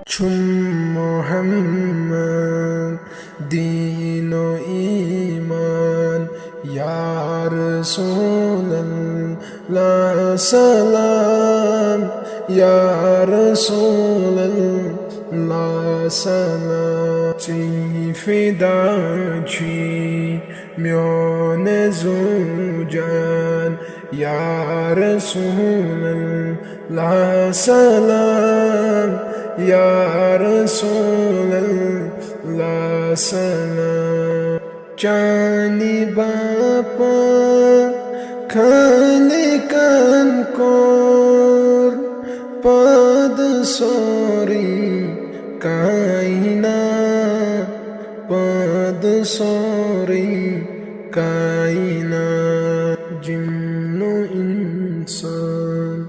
چون محمد دین و ایمان یا رسول الله سلام یا رسول الله سلام چی فدا چی میان زوجان یا رسول الله سلام یا رسول الله سلام جانی باپا کان کور پاد سوری کائنا پاد سوری کائنا جن و انسان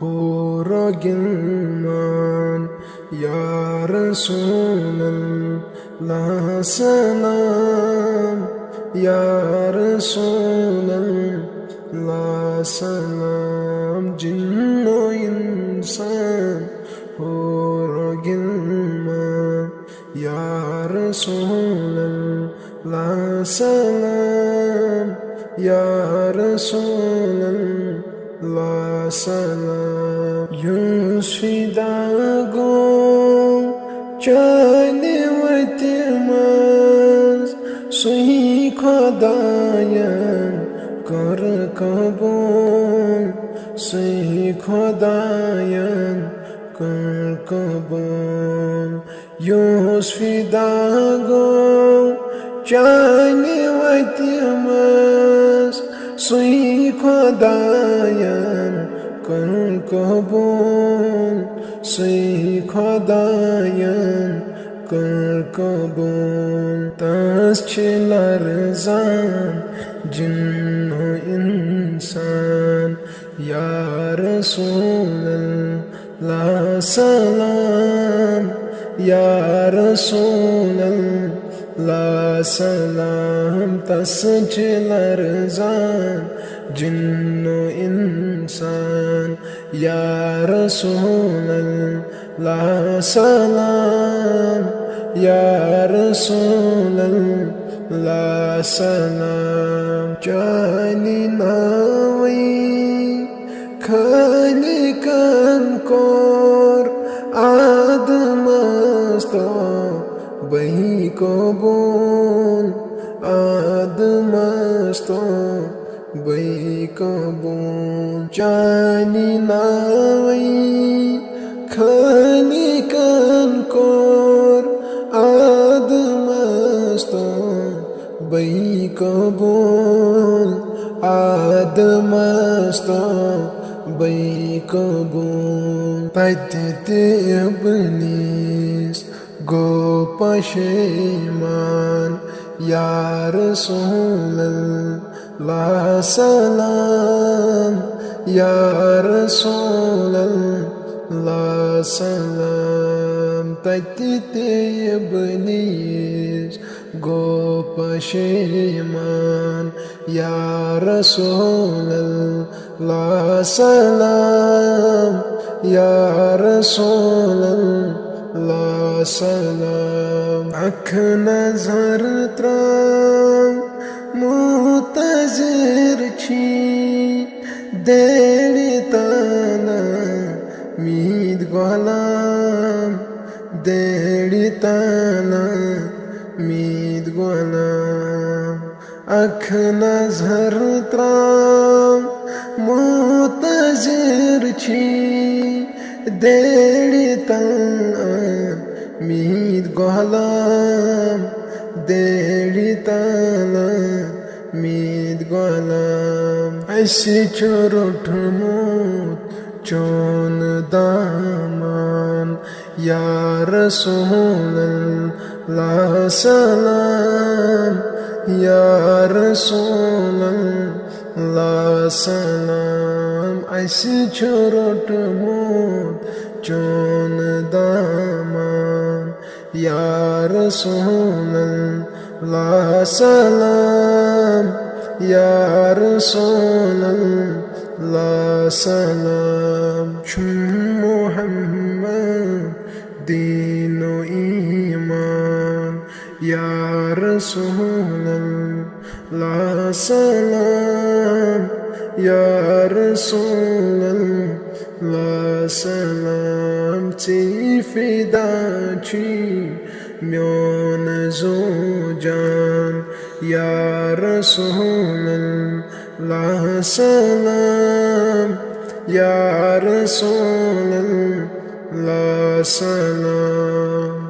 حور و غلمان یا رسول اللہ سلام یا رسول اللہ سلام جن و انسان حور و غلمان یا رسول اللہ سلام یا رسول اللہ سلام یوسفی داگو چانی وتماز سوی خدایان کر قبول سوی خدایان کر قبول یوسفی داگو چانی وتماز سوی خدایان کر قبول سوی خدایان کر قبول تاس چلرزان جن و انسان یا رسول اللہ سلام یا رسول اللہ سلام تاس چلرزان جن و انسان یا رسول اللہ سلام یا رسول اللہ سلام جانی ناوی کھالی کن کور آدم استو بہی قبول آدم استو بہی قبول جانی ناوی کھالی کن کور آدم استو بہی قبول آدم استو بہی قبول تجت ابلیس گو پشیمان یا رسول اللہ سلام یا رسول اللہ سلام تجت ابلیس گو پشیمان یا رسول اللہ سلام یا رسول اللہ سلام اکھ نظر ترام متظر چھی دیڑی تانا مید غلام دیڑی تانا مید غلام اکھ نظر ترام متظر چھی دیڑی تانا مید غلام دیڑی تانا مید غلام ایسی چروٹ موت چون دامان یا رسول اللہ سلام یا رسول اللہ سلام ایسی چروٹ موت چون دامان یا رسول اللہ سلام یا رسول la salam. Muhammad din o iman, ya Rasulallah salam, ya Rasulallah salam. Ti fidaci mion zojan, ya Rasulallah salam, ya Rasulallah salam.